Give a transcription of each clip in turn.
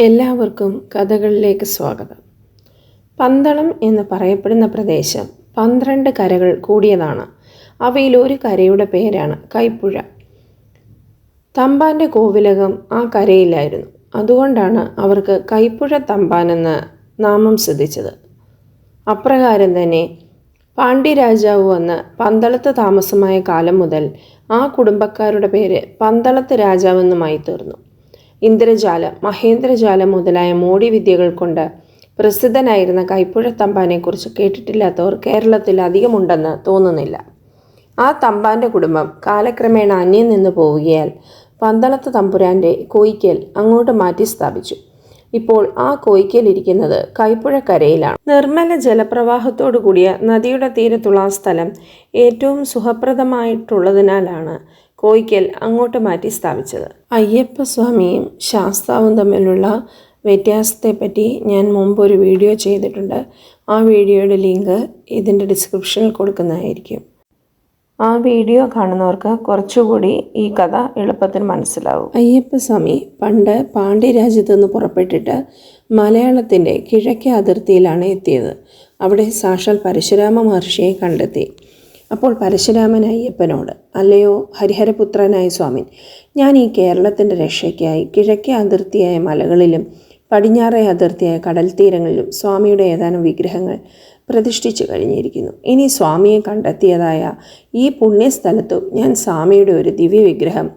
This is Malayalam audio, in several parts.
എല്ലാവർക്കും കഥകളിലേക്ക് സ്വാഗതം. പന്തളം എന്ന് പറയപ്പെടുന്ന പ്രദേശം 12 കരകൾ കൂടിയതാണ്. അവയിൽ ഒരു കരയുടെ പേരാണ് കൈപ്പുഴ. തമ്പാൻ്റെ കോവിലകം ആ കരയിലായിരുന്നു. അതുകൊണ്ടാണ് അവർക്ക് കൈപ്പുഴ തമ്പാൻ എന്ന നാമം സിദ്ധിച്ചത്. അപ്രകാരം തന്നെ പാണ്ഡ്യരാജാവ് വന്ന് പന്തളത്ത് താമസമായ കാലം മുതൽ ആ കുടുംബക്കാരുടെ പേര് പന്തളത്ത് രാജാവെന്നുമായി തീർന്നു. ഇന്ദ്രജാലം, മഹേന്ദ്രജാലം മുതലായ മോടിവിദ്യകൾ കൊണ്ട് പ്രസിദ്ധനായിരുന്ന കൈപ്പുഴ തമ്പാനെക്കുറിച്ച് കേട്ടിട്ടില്ലാത്തവർ കേരളത്തിൽ അധികമുണ്ടെന്ന് തോന്നുന്നില്ല. ആ തമ്പാൻ്റെ കുടുംബം കാലക്രമേണ അന്യം നിന്ന് പോവുകയാൽ പന്തളത്ത് തമ്പുരാൻ്റെ കോയിക്കൽ അങ്ങോട്ട് മാറ്റി സ്ഥാപിച്ചു. ഇപ്പോൾ ആ കോയിക്കൽ ഇരിക്കുന്നത് കൈപ്പുഴക്കരയിലാണ്. നിർമ്മല ജലപ്രവാഹത്തോടു കൂടിയ നദിയുടെ തീരത്തുള്ള ആ സ്ഥലം ഏറ്റവും സുഖപ്രദമായിട്ടുള്ളതിനാലാണ് കോയിക്കൽ അങ്ങോട്ട് മാറ്റി സ്ഥാപിച്ചത്. അയ്യപ്പസ്വാമിയും ശാസ്താവും തമ്മിലുള്ള വ്യത്യാസത്തെപ്പറ്റി ഞാൻ മുമ്പൊരു വീഡിയോ ചെയ്തിട്ടുണ്ട്. ആ വീഡിയോയുടെ ലിങ്ക് ഇതിൻ്റെ ഡിസ്ക്രിപ്ഷനിൽ കൊടുക്കുന്നതായിരിക്കും. ആ വീഡിയോ കാണുന്നവർക്ക് കുറച്ചുകൂടി ഈ കഥ എളുപ്പത്തിൽ മനസ്സിലാവും. അയ്യപ്പസ്വാമി പണ്ട് പാണ്ഡ്യരാജ്യത്തു നിന്ന് പുറപ്പെട്ടിട്ട് മലയാളത്തിൻ്റെ കിഴക്കേ അതിർത്തിയിലാണ് എത്തിയത്. അവിടെ സാക്ഷാൽ പരശുരാമ മഹർഷിയെ കണ്ടെത്തി. അപ്പോൾ പരശുരാമൻ അയ്യപ്പനോട്, അല്ലയോ ഹരിഹരപുത്രനായ സ്വാമിൻ, ഞാൻ ഈ കേരളത്തിൻ്റെ രക്ഷയ്ക്കായി കിഴക്കേ അതിർത്തിയായ മലകളിലും പടിഞ്ഞാറേ അതിർത്തിയായ കടൽ തീരങ്ങളിലും സ്വാമിയുടെ ഏതാനും വിഗ്രഹങ്ങൾ പ്രതിഷ്ഠിച്ചു കഴിഞ്ഞിരിക്കുന്നു. ഇനി സ്വാമിയെ കണ്ടെത്തിയതായ ഈ പുണ്യസ്ഥലത്തും ഞാൻ സ്വാമിയുടെ ഒരു ദിവ്യ വിഗ്രഹം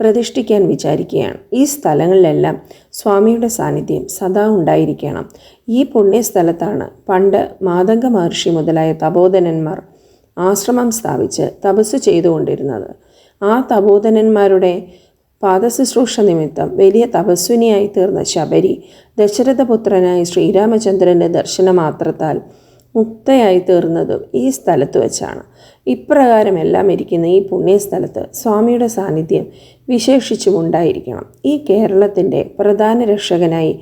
പ്രതിഷ്ഠിക്കാൻ വിചാരിക്കുകയാണ്. ഈ സ്ഥലങ്ങളിലെല്ലാം സ്വാമിയുടെ സാന്നിധ്യം സദാ ഉണ്ടായിരിക്കണം. ഈ പുണ്യസ്ഥലത്താണ് പണ്ട് മാതംഗ മഹർഷി മുതലായ തപോധനന്മാർ ആശ്രമം സ്ഥാപിച്ച് തപസ് ചെയ്തുകൊണ്ടിരുന്നത്. ആ തപോധനന്മാരുടെ പാദശുശ്രൂഷ നിമിത്തം വലിയ തപസ്വിനിയായി തീർന്ന ശബരി ദശരഥപുത്രനായ ശ്രീരാമചന്ദ്രൻ്റെ ദർശനമാത്രത്താൽ മുക്തയായി തീർന്നതും ഈ സ്ഥലത്ത് വെച്ചാണ്. ഇപ്രകാരമെല്ലാം ഇരിക്കുന്ന ഈ പുണ്യസ്ഥലത്ത് സ്വാമിയുടെ സാന്നിധ്യം വിശേഷിച്ചും ഉണ്ടായിരിക്കണം. ഈ കേരളത്തിൻ്റെ പ്രധാന രക്ഷകനായി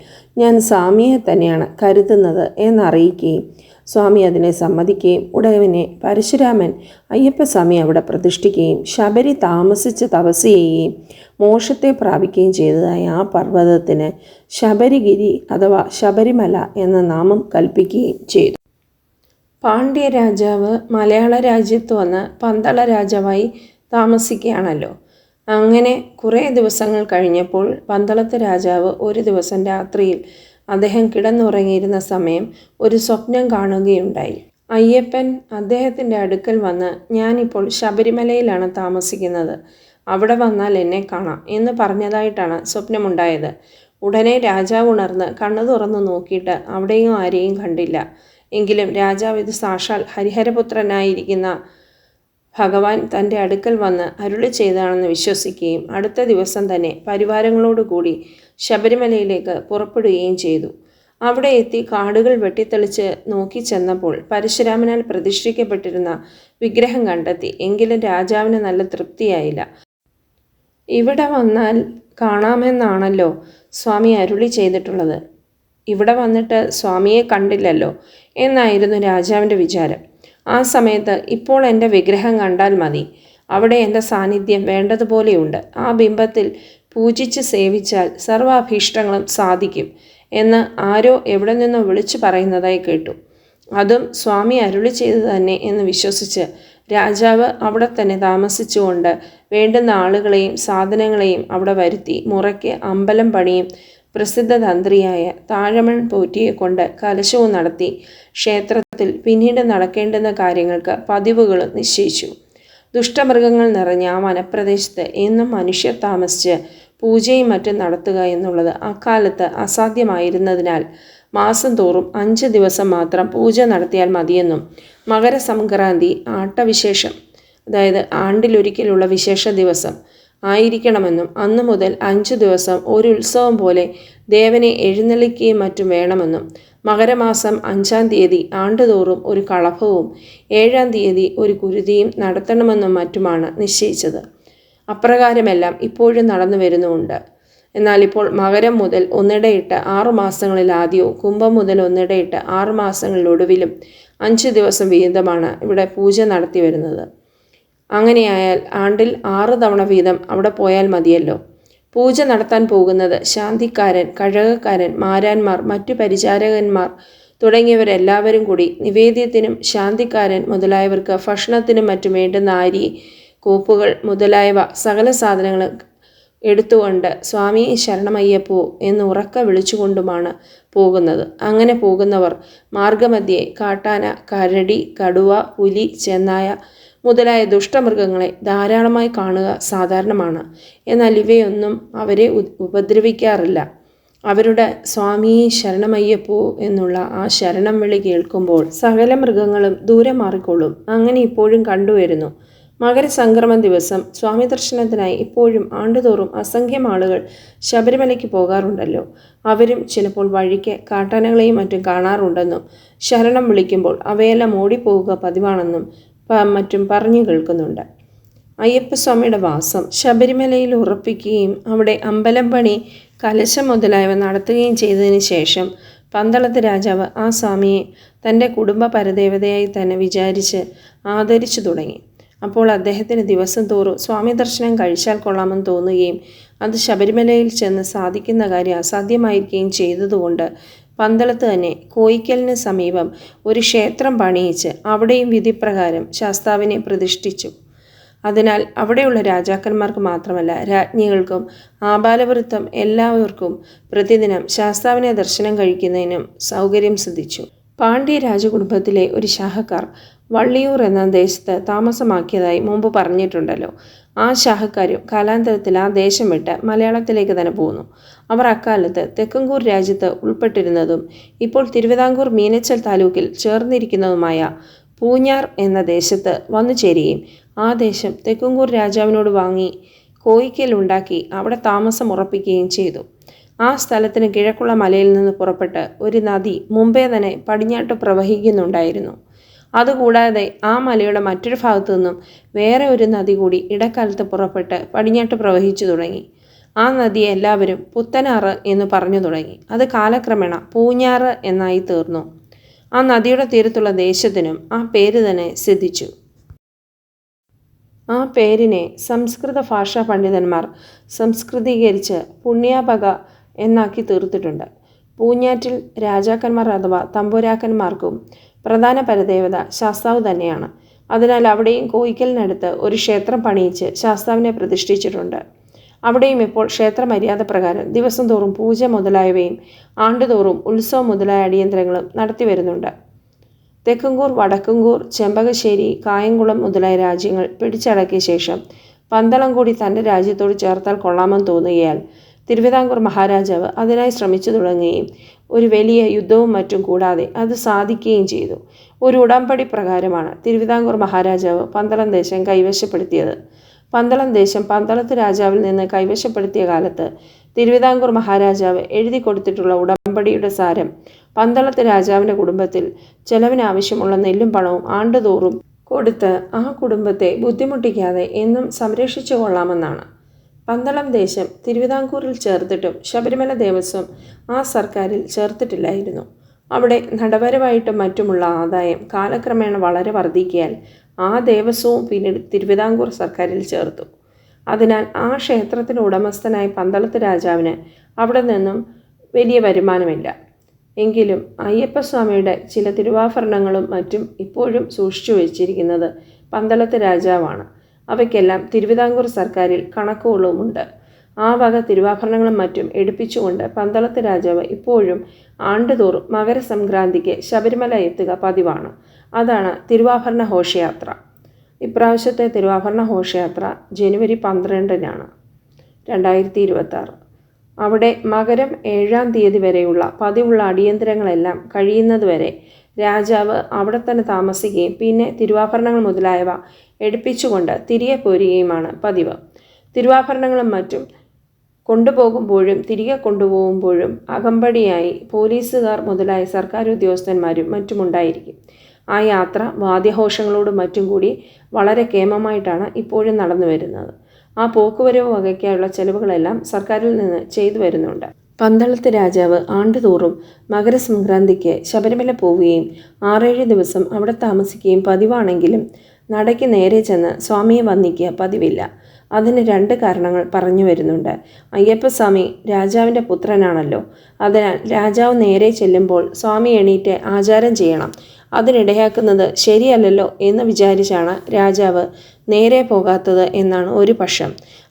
ഞാൻ സ്വാമിയെ തന്നെയാണ് കരുതുന്നത് എന്നറിയിക്കുകയും സ്വാമി അതിനെ സമ്മതിക്കുകയും ഉടനെ പരശുരാമൻ അയ്യപ്പസ്വാമി അവിടെ പ്രതിഷ്ഠിക്കുകയും ശബരി താമസിച്ച് തപസ് ചെയ്യുകയും മോക്ഷത്തെ പ്രാപിക്കുകയും ചെയ്തതായ ആ പർവ്വതത്തിന് ശബരിഗിരി അഥവാ ശബരിമല എന്ന നാമം കൽപ്പിക്കുകയും ചെയ്തു. പാണ്ഡ്യ രാജാവ് മലയാള രാജ്യത്ത് വന്ന് പന്തള രാജാവായി താമസിക്കുകയാണല്ലോ. അങ്ങനെ കുറേ ദിവസങ്ങൾ കഴിഞ്ഞപ്പോൾ പന്തളത്ത് രാജാവ് ഒരു ദിവസം രാത്രിയിൽ അദ്ദേഹം കിടന്നുറങ്ങിയിരുന്ന സമയം ഒരു സ്വപ്നം കാണുകയുണ്ടായി. അയ്യപ്പൻ അദ്ദേഹത്തിൻ്റെ അടുക്കൽ വന്ന്, ഞാനിപ്പോൾ ശബരിമലയിലാണ് താമസിക്കുന്നത്, അവിടെ വന്നാൽ എന്നെ കാണാം എന്ന് പറഞ്ഞതായിട്ടാണ് സ്വപ്നമുണ്ടായത്. ഉടനെ രാജാവ് ഉണർന്ന് കണ്ണു തുറന്ന് നോക്കിയിട്ട് അവിടെയും ആരെയും കണ്ടില്ല. എങ്കിലും രാജാവ് ഇത് സാക്ഷാൽ ഹരിഹരപുത്രനായിരിക്കുന്ന ഭഗവാൻ തൻ്റെ അടുക്കൽ വന്ന് അരുളി ചെയ്താണെന്ന് വിശ്വസിക്കുകയും അടുത്ത ദിവസം തന്നെ പരിവാരങ്ങളോടുകൂടി ശബരിമലയിലേക്ക് പുറപ്പെടുകയും ചെയ്തു. അവിടെ എത്തി കാടുകൾ വെട്ടിത്തെളിച്ച് നോക്കി ചെന്നപ്പോൾ പരശുരാമനാൽ പ്രതിഷ്ഠിക്കപ്പെട്ടിരുന്ന വിഗ്രഹം കണ്ടെത്തി. എങ്കിലും രാജാവിന് നല്ല തൃപ്തിയായില്ല. ഇവിടെ വന്നാൽ കാണാമെന്നാണല്ലോ സ്വാമി അരുളി ചെയ്തിട്ടുള്ളത്, ഇവിടെ വന്നിട്ട് സ്വാമിയെ കണ്ടില്ലല്ലോ എന്നായിരുന്നു രാജാവിൻ്റെ വിചാരം. ആ സമയത്ത് ഇപ്പോൾ എൻ്റെ വിഗ്രഹം കണ്ടാൽ മതി, അവിടെ എൻ്റെ സാന്നിധ്യം വേണ്ടതുപോലെയുണ്ട്, ആ ബിംബത്തിൽ പൂജിച്ച് സേവിച്ചാൽ സർവാഭീഷ്ടങ്ങളും സാധിക്കും എന്ന് ആരോ എവിടെ നിന്നോ വിളിച്ചു പറയുന്നതായി കേട്ടു. അതും സ്വാമി അരുളി ചെയ്തു തന്നെ എന്ന് വിശ്വസിച്ച് രാജാവ് അവിടെ തന്നെ താമസിച്ചുകൊണ്ട് വേണ്ടുന്ന ആളുകളെയും സാധനങ്ങളെയും അവിടെ വരുത്തി മുറയ്ക്ക് അമ്പലം പണിയും പ്രസിദ്ധ തന്ത്രിയായ താഴമൺ പോറ്റിയെ കൊണ്ട് കലശവും നടത്തി ക്ഷേത്രത്തിൽ പിന്നീട് നടക്കേണ്ടുന്ന കാര്യങ്ങൾക്ക് പതിവുകളും നിശ്ചയിച്ചു. ദുഷ്ടമൃഗങ്ങൾ നിറഞ്ഞ ആ വനപ്രദേശത്ത് എന്നും മനുഷ്യർ താമസിച്ച് പൂജയും മറ്റും നടത്തുക എന്നുള്ളത് അക്കാലത്ത് അസാധ്യമായിരുന്നതിനാൽ മാസം തോറും 5 ദിവസം മാത്രം പൂജ നടത്തിയാൽ മതിയെന്നും മകരസംക്രാന്തി ആട്ടവിശേഷം, അതായത് ആണ്ടിലൊരിക്കലുള്ള വിശേഷ ദിവസം ആയിരിക്കണമെന്നും അന്നു മുതൽ 5 ദിവസം ഒരു ഉത്സവം പോലെ ദേവനെ എഴുന്നള്ളിക്കുകയും മറ്റും വേണമെന്നും മകരമാസം 5-ാം തീയതി ആണ്ടുതോറും ഒരു കളഭവും 7-ാം തീയതി ഒരു കുരുതിയും നടത്തണമെന്നും മറ്റുമാണ് നിശ്ചയിച്ചത്. അപ്രകാരമെല്ലാം ഇപ്പോഴും നടന്നു വരുന്നുമുണ്ട്. എന്നാൽ ഇപ്പോൾ മകരം മുതൽ ഒന്നിടയിട്ട് 6 മാസങ്ങളിൽ ആദ്യവും കുംഭം മുതൽ ഒന്നിടയിട്ട് 6 മാസങ്ങളിലൊടുവിലും 5 ദിവസം വീതമാണ് ഇവിടെ പൂജ നടത്തി വരുന്നത്. അങ്ങനെയായാൽ ആണ്ടിൽ 6 തവണ വീതം അവിടെ പോയാൽ മതിയല്ലോ. പൂജ നടത്താൻ പോകുന്നത് ശാന്തിക്കാരൻ, കഴകക്കാരൻ, മാരാന്മാർ, മറ്റു പരിചാരകന്മാർ തുടങ്ങിയവരെല്ലാവരും കൂടി നിവേദ്യത്തിനും ശാന്തിക്കാരൻ മുതലായവർക്ക് ഭക്ഷണത്തിനും മറ്റും വേണ്ടുന്ന അരി, കോപ്പുകൾ മുതലായവ സകല സാധനങ്ങളും എടുത്തുകൊണ്ട് സ്വാമി ശരണമയ്യപ്പോ എന്ന് ഉറക്ക വിളിച്ചുകൊണ്ടുമാണ് പോകുന്നത്. അങ്ങനെ പോകുന്നവർ മാർഗമധ്യേ കാട്ടാന, കരടി, കടുവ, പുലി, ചെന്നായ മുതലായ ദുഷ്ടമൃഗങ്ങളെ ധാരാളമായി കാണുക സാധാരണമാണ്. എന്നാൽ ഇവയൊന്നും അവരെ ഉപദ്രവിക്കാറില്ല. അവരുടെ സ്വാമി ശരണമയ്യപ്പോ എന്നുള്ള ആ ശരണം വിളി കേൾക്കുമ്പോൾ സകല മൃഗങ്ങളും ദൂരെ മാറിക്കൊള്ളും. അങ്ങനെ ഇപ്പോഴും കണ്ടുവരുന്നു. മകരസംക്രമ ദിവസം സ്വാമി ദർശനത്തിനായി ഇപ്പോഴും ആണ്ടുതോറും അസംഖ്യം ആളുകൾ ശബരിമലയ്ക്ക് പോകാറുണ്ടല്ലോ. അവരും ചിലപ്പോൾ വഴിക്ക് കാട്ടാനകളെയും മറ്റും കാണാറുണ്ടെന്നും ശരണം വിളിക്കുമ്പോൾ അവയെല്ലാം ഓടിപ്പോവുക പതിവാണെന്നും മറ്റും പറഞ്ഞു കേൾക്കുന്നുണ്ട്. അയ്യപ്പസ്വാമിയുടെ വാസം ശബരിമലയിൽ ഉറപ്പിക്കുകയും അവിടെ അമ്പലം പണി, കലശം മുതലായവ നടത്തുകയും ചെയ്തതിന് ശേഷം പന്തളത്ത് രാജാവ് ആ സ്വാമിയെ തൻ്റെ കുടുംബ പരദേവതയായി തന്നെ വിചാരിച്ച് ആദരിച്ചു തുടങ്ങി. അപ്പോൾ അദ്ദേഹത്തിന് ദിവസം തോറും സ്വാമി ദർശനം കഴിച്ചാൽ കൊള്ളാമെന്ന് തോന്നുകയും അത് ശബരിമലയിൽ ചെന്ന് സാധിക്കുന്ന കാര്യം അസാധ്യമായിരിക്കുകയും ചെയ്തതുകൊണ്ട് പന്തളത്ത് തന്നെ കോയിക്കലിന് സമീപം ഒരു ക്ഷേത്രം പണിയിച്ച് അവിടെയും വിധിപ്രകാരം ശാസ്താവിനെ പ്രതിഷ്ഠിച്ചു. അതിനാൽ അവിടെയുള്ള രാജാക്കന്മാർക്ക് മാത്രമല്ല, രാജ്ഞികൾക്കും ആബാലവൃത്തം എല്ലാവർക്കും പ്രതിദിനം ശാസ്താവിനെ ദർശനം കഴിക്കുന്നതിനും സൗകര്യം സിദ്ധിച്ചു. പാണ്ഡ്യ രാജകുടുംബത്തിലെ ഒരു ശാഖക്കാർ വള്ളിയൂർ എന്ന ദേശത്ത് താമസമാക്കിയതായി മുമ്പ് പറഞ്ഞിട്ടുണ്ടല്ലോ. ആ ശാഖക്കാരും കാലാന്തരത്തിൽ ആ ദേശം വിട്ട് മലയാളത്തിലേക്ക് തന്നെ പോന്നു. അവർ അക്കാലത്ത് തെക്കങ്കൂർ രാജ്യത്ത് ഉൾപ്പെട്ടിരുന്നതും ഇപ്പോൾ തിരുവിതാംകൂർ മീനച്ചൽ താലൂക്കിൽ ചേർന്നിരിക്കുന്നതുമായ പൂഞ്ഞാർ എന്ന ദേശത്ത് വന്നു ചേരുകയും ആ ദേശം തെക്കങ്കൂർ രാജാവിനോട് വാങ്ങി കോയിക്കലുണ്ടാക്കി അവിടെ താമസം ഉറപ്പിക്കുകയും ചെയ്തു. ആ സ്ഥലത്തിന് കിഴക്കുള്ള മലയിൽ നിന്ന് പുറപ്പെട്ട് ഒരു നദി മുമ്പേ തന്നെ പടിഞ്ഞാട്ട് പ്രവഹിക്കുന്നുണ്ടായിരുന്നു. അതുകൂടാതെ ആ മലയുടെ മറ്റൊരു ഭാഗത്തു നിന്നും വേറെ ഒരു നദി കൂടി ഇടക്കാലത്ത് പുറപ്പെട്ട് പടിഞ്ഞാട്ട് പ്രവഹിച്ചു തുടങ്ങി. ആ നദിയെ എല്ലാവരും പുത്തനാറ് എന്ന് പറഞ്ഞു തുടങ്ങി. അത് കാലക്രമേണ പൂഞ്ഞാറ് എന്നായി തീർന്നു. ആ നദിയുടെ തീരത്തുള്ള ദേശത്തിനും ആ പേര് തന്നെ സിദ്ധിച്ചു. ആ പേരിനെ സംസ്കൃത ഭാഷാ പണ്ഡിതന്മാർ സംസ്കൃതീകരിച്ച് പുണ്യാപക എന്നാക്കി തീർത്തിട്ടുണ്ട്. പൂഞ്ഞാറ്റിൽ രാജാക്കന്മാർ അഥവാ തമ്പുരാക്കന്മാർക്കും പ്രധാന പരദേവത ശാസ്താവ് തന്നെയാണ്. അതിനാൽ അവിടെയും കോയിക്കലിനടുത്ത് ഒരു ക്ഷേത്രം പണിയിച്ച് ശാസ്താവിനെ പ്രതിഷ്ഠിച്ചിട്ടുണ്ട്. അവിടെയും ഇപ്പോൾ ക്ഷേത്ര മര്യാദ പ്രകാരം ദിവസം തോറും പൂജ മുതലായവയും ആണ്ടുതോറും ഉത്സവം മുതലായ അടിയന്തരങ്ങളും നടത്തി വരുന്നുണ്ട്. തെക്കങ്കൂർ, വടക്കങ്കൂർ, ചെമ്പകശ്ശേരി, കായംകുളം മുതലായ രാജ്യങ്ങൾ പിടിച്ചടക്കിയ ശേഷം പന്തളം കൂടി തൻ്റെ രാജ്യത്തോട് ചേർത്താൽ കൊള്ളാമെന്ന് തോന്നുകയാൽ തിരുവിതാംകൂർ മഹാരാജാവ് അതിനായി ശ്രമിച്ചു തുടങ്ങുകയും ഒരു വലിയ യുദ്ധവും മറ്റും കൂടാതെ അത് സാധിക്കുകയും ചെയ്തു. ഒരു ഉടമ്പടി പ്രകാരമാണ് തിരുവിതാംകൂർ മഹാരാജാവ് പന്തളം ദേശം കൈവശപ്പെടുത്തിയത്. പന്തളം ദേശം പന്തളത്ത് രാജാവിൽ നിന്ന് കൈവശപ്പെടുത്തിയ കാലത്ത് തിരുവിതാംകൂർ മഹാരാജാവ് എഴുതി കൊടുത്തിട്ടുള്ള ഉടമ്പടിയുടെ സാരം പന്തളത്ത് രാജാവിൻ്റെ കുടുംബത്തിൽ ചെലവിനാവശ്യമുള്ള നെല്ലും പണവും ആണ്ടുതോറും കൊടുത്ത് ആ കുടുംബത്തെ ബുദ്ധിമുട്ടിക്കാതെ എന്നും സംരക്ഷിച്ചു കൊള്ളാമെന്നാണ്. പന്തളം ദേശം തിരുവിതാംകൂറിൽ ചേർത്തിട്ടും ശബരിമല ദേവസ്വം ആ സർക്കാരിൽ ചേർത്തിട്ടില്ലായിരുന്നു. അവിടെ നടപരമായിട്ടും മറ്റുമുള്ള ആദായം കാലക്രമേണ വളരെ വർദ്ധിക്കിയാൽ ആ ദേവസ്വവും പിന്നീട് തിരുവിതാംകൂർ സർക്കാരിൽ ചേർത്തു. അതിനാൽ ആ ക്ഷേത്രത്തിന് ഉടമസ്ഥനായ പന്തളത്ത് രാജാവിന് അവിടെ നിന്നും വലിയ വരുമാനമില്ല. എങ്കിലും അയ്യപ്പസ്വാമിയുടെ ചില തിരുവാഭരണങ്ങളും മറ്റും ഇപ്പോഴും സൂക്ഷിച്ചു വച്ചിരിക്കുന്നത് പന്തളത്ത് രാജാവാണ്. അവയ്ക്കെല്ലാം തിരുവിതാംകൂർ സർക്കാരിൽ കണക്കുകളുമുണ്ട്. ആ വക തിരുവാഭരണങ്ങളും മറ്റും എടുപ്പിച്ചുകൊണ്ട് പന്തളത്ത് രാജാവ് ഇപ്പോഴും ആണ്ടുതോറും മകരസംക്രാന്തിക്ക് ശബരിമല എത്തുക പതിവാണ്. അതാണ് തിരുവാഭരണ ഘോഷയാത്ര. ഇപ്രാവശ്യത്തെ തിരുവാഭരണ ഘോഷയാത്ര ജനുവരി 12-നാണ് 2026. അവിടെ മകരം 7-ാം തീയതി വരെയുള്ള പതിവുള്ള അടിയന്തരങ്ങളെല്ലാം കഴിയുന്നതുവരെ രാജാവ് അവിടെ തന്നെ താമസിക്കുകയും പിന്നെ തിരുവാഭരണങ്ങൾ മുതലായവ എടുപ്പിച്ചുകൊണ്ട് തിരികെ പോരുകയുമാണ് പതിവ്. തിരുവാഭരണങ്ങളും മറ്റും കൊണ്ടുപോകുമ്പോഴും തിരികെ കൊണ്ടുപോകുമ്പോഴും അകമ്പടിയായി പോലീസുകാർ മുതലായ സർക്കാർ ഉദ്യോഗസ്ഥന്മാരും മറ്റുമുണ്ടായിരിക്കും. ആ യാത്ര വാദ്യഘോഷങ്ങളോടും മറ്റും കൂടി വളരെ കേമമായിട്ടാണ് ഇപ്പോഴും നടന്നു വരുന്നത്. ആ പോക്കുവരവ് വകയ്ക്കായുള്ള ചെലവുകളെല്ലാം സർക്കാരിൽ നിന്ന് ചെയ്തു വരുന്നുണ്ട്. പന്തളത്ത് രാജാവ് ആണ്ടുതോറും മകരസംക്രാന്തിക്ക് ശബരിമല പോവുകയും 6-7 ദിവസം അവിടെ താമസിക്കുകയും പതിവാണെങ്കിലും നടയ്ക്ക് നേരെ ചെന്ന് സ്വാമിയെ വന്ദിക്കുക പതിവില്ല. അതിന് 2 കാരണങ്ങൾ പറഞ്ഞു വരുന്നുണ്ട്. അയ്യപ്പസ്വാമി രാജാവിൻ്റെ പുത്രനാണല്ലോ. അതിനാൽ രാജാവ് നേരെ ചെല്ലുമ്പോൾ സ്വാമി എണീറ്റ് ആചാരം ചെയ്യണം. അതിനിടയാക്കുന്നത് ശരിയല്ലല്ലോ എന്ന് വിചാരിച്ചാണ് രാജാവ് നേരെ പോകാത്തത് എന്നാണ് ഒരു പക്ഷം.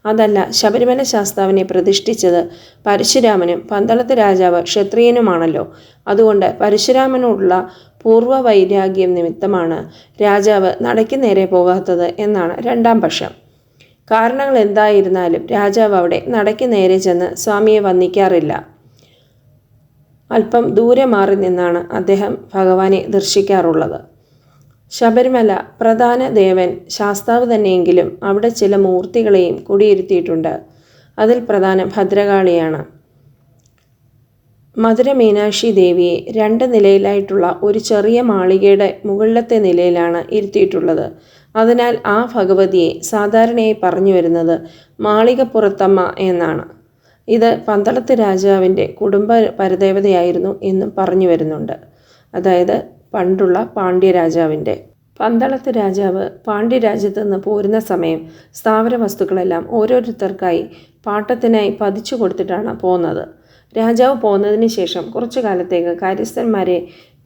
അതല്ല, ശബരിമല ശാസ്താവിനെ പ്രതിഷ്ഠിച്ചത് പരശുരാമനും പന്തളത്ത് രാജാവ് ക്ഷത്രിയനുമാണല്ലോ. അതുകൊണ്ട് പരശുരാമനോടുള്ള പൂർവ്വ വൈരാഗ്യം നിമിത്തമാണ് രാജാവ് നടയ്ക്ക് നേരെ പോകാത്തത് എന്നാണ് 2ാം പക്ഷം. കാരണങ്ങൾ എന്തായിരുന്നാലും രാജാവ് അവിടെ നടയ്ക്ക് നേരെ ചെന്ന് സ്വാമിയെ വന്ദിക്കാറില്ല. അല്പം ദൂരെ മാറി നിന്നാണ് അദ്ദേഹം ഭഗവാനെ ദർശിക്കാറുള്ളത്. ശബരിമല പ്രധാന ദേവൻ ശാസ്താവ് തന്നെയെങ്കിലും അവിടെ ചില മൂർത്തികളെയും കുടിയിരുത്തിയിട്ടുണ്ട്. അതിൽ പ്രധാന ഭദ്രകാളിയാണ്. മധുര മീനാക്ഷി ദേവിയെ 2 നിലയിലായിട്ടുള്ള ഒരു ചെറിയ മാളികയുടെ മുകളിലത്തെ നിലയിലാണ് ഇരുത്തിയിട്ടുള്ളത്. അതിനാൽ ആ ഭഗവതിയെ സാധാരണയായി പറഞ്ഞു വരുന്നത് മാളികപ്പുറത്തമ്മ എന്നാണ്. ഇത് പന്തളത്ത് രാജാവിൻ്റെ കുടുംബ പരദേവതയായിരുന്നു എന്നും പറഞ്ഞു വരുന്നുണ്ട്. അതായത് പണ്ടുള്ള പാണ്ഡ്യരാജാവിൻ്റെ. പന്തളത്ത് രാജാവ് പാണ്ഡ്യരാജ്യത്ത് നിന്ന് പോരുന്ന സമയം സ്ഥാവര വസ്തുക്കളെല്ലാം ഓരോരുത്തർക്കായി പാട്ടത്തിനായി പതിച്ചു കൊടുത്തിട്ടാണ് പോകുന്നത്. രാജാവ് പോകുന്നതിന് ശേഷം കുറച്ചു കാലത്തേക്ക് കാര്യസ്ഥന്മാരെ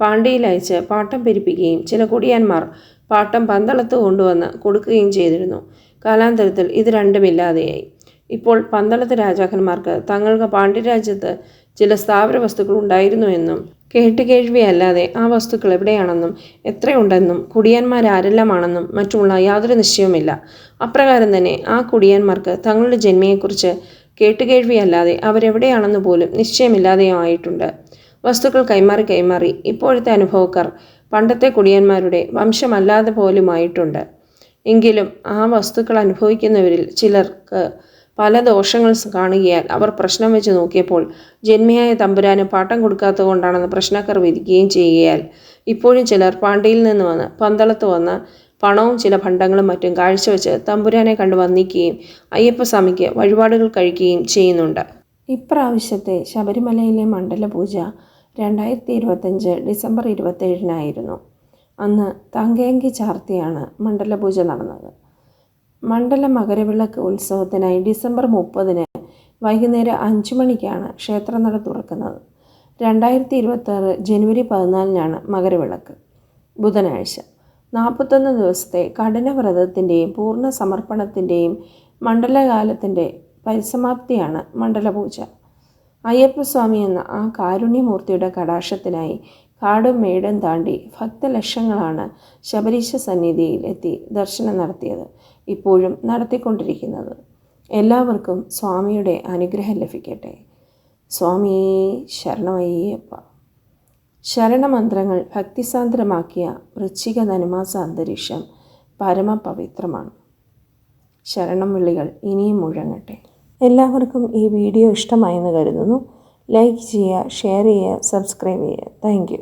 പാണ്ഡ്യയിൽ അയച്ച് പാട്ടം പിരിപ്പിക്കുകയും ചില കുടിയാന്മാർ പാട്ടം പന്തളത്ത് കൊണ്ടുവന്ന് കൊടുക്കുകയും ചെയ്തിരുന്നു. കാലാന്തരത്തിൽ ഇത് രണ്ടുമില്ലാതെയായി. ഇപ്പോൾ പന്തളത്ത് രാജാക്കന്മാർക്ക് തങ്ങൾക്ക് പാണ്ഡ്യരാജ്യത്ത് ചില സ്ഥാവര വസ്തുക്കൾ ഉണ്ടായിരുന്നുവെന്നും കേട്ടുകേഴ്വിയല്ലാതെ ആ വസ്തുക്കൾ എവിടെയാണെന്നും എത്രയുണ്ടെന്നും കുടിയാന്മാരാരെല്ലാമാണെന്നും മറ്റുമുള്ള യാതൊരു നിശ്ചയവുമില്ല. അപ്രകാരം തന്നെ ആ കുടിയാന്മാർക്ക് തങ്ങളുടെ ജന്മയെക്കുറിച്ച് കേട്ടുകേഴ്വിയല്ലാതെ അവരെവിടെയാണെന്ന് പോലും നിശ്ചയമില്ലാതെയുമായിട്ടുണ്ട്. വസ്തുക്കൾ കൈമാറി ഇപ്പോഴത്തെ അനുഭവക്കാർ പണ്ടത്തെ കുടിയന്മാരുടെ വംശമല്ലാതെ പോലുമായിട്ടുണ്ട്. എങ്കിലും ആ വസ്തുക്കൾ അനുഭവിക്കുന്നവരിൽ ചിലർക്ക് പല ദോഷങ്ങൾ കാണുകയാൽ അവർ പ്രശ്നം വെച്ച് നോക്കിയപ്പോൾ ജന്മിയായ തമ്പുരാന് പാട്ടം കൊടുക്കാത്തത് കൊണ്ടാണെന്ന് പ്രശ്നക്കാർ വിധിക്കുകയും ചെയ്യുകയാൽ ഇപ്പോഴും ചിലർ പാണ്ഡ്യയിൽ നിന്ന് വന്ന് പന്തളത്ത് വന്ന് പണവും ചില ഭണ്ഡങ്ങളും മറ്റും കാഴ്ചവെച്ച് തമ്പുരാനെ കണ്ടു വന്ദിക്കുകയും അയ്യപ്പസ്വാമിക്ക് വഴിപാടുകൾ കഴിക്കുകയും ചെയ്യുന്നുണ്ട്. ഇപ്രാവശ്യത്തെ ശബരിമലയിലെ മണ്ഡലപൂജ 2025 ഡിസംബർ 27-നായിരുന്നു. അന്ന് തങ്കയങ്കി ചാർത്തിയാണ് മണ്ഡലപൂജ നടന്നത്. മണ്ഡല മകരവിളക്ക് ഉത്സവത്തിനായി ഡിസംബർ 30-ന് വൈകുന്നേരം 5 മണിക്കാണ് ക്ഷേത്രനട തുറക്കുന്നത്. 2026 ജനുവരി 14-നാണ് മകരവിളക്ക്, ബുധനാഴ്ച. 41 ദിവസത്തെ കഠിനവ്രതത്തിൻ്റെയും പൂർണ്ണ സമർപ്പണത്തിൻ്റെയും മണ്ഡലകാലത്തിൻ്റെ പരിസമാപ്തിയാണ് മണ്ഡലപൂജ. അയ്യപ്പസ്വാമി എന്ന ആ കാരുണ്യമൂർത്തിയുടെ കടാക്ഷത്തിനായി കാടും മേടും താണ്ടി ഭക്തലക്ഷങ്ങളാണ് ശബരീശ സന്നിധിയിൽ എത്തി ദർശനം നടത്തിയത്, ഇപ്പോഴും നടത്തിക്കൊണ്ടിരിക്കുന്നത്. എല്ലാവർക്കും സ്വാമിയുടെ അനുഗ്രഹം ലഭിക്കട്ടെ. സ്വാമിയേ ശരണമയ്യപ്പ. ശരണമന്ത്രങ്ങൾ ഭക്തിസാന്ദ്രമാക്കിയ വൃശ്ചിക ധനുമാസ അന്തരീക്ഷം പരമപവിത്രമാണ്. ശരണം വിളികൾ ഇനിയും മുഴങ്ങട്ടെ. എല്ലാവർക്കും ഈ വീഡിയോ ഇഷ്ടമായെന്ന് കരുതുന്നു. ലൈക്ക് ചെയ്യുക, ഷെയർ ചെയ്യുക, സബ്സ്ക്രൈബ് ചെയ്യുക. Thank you.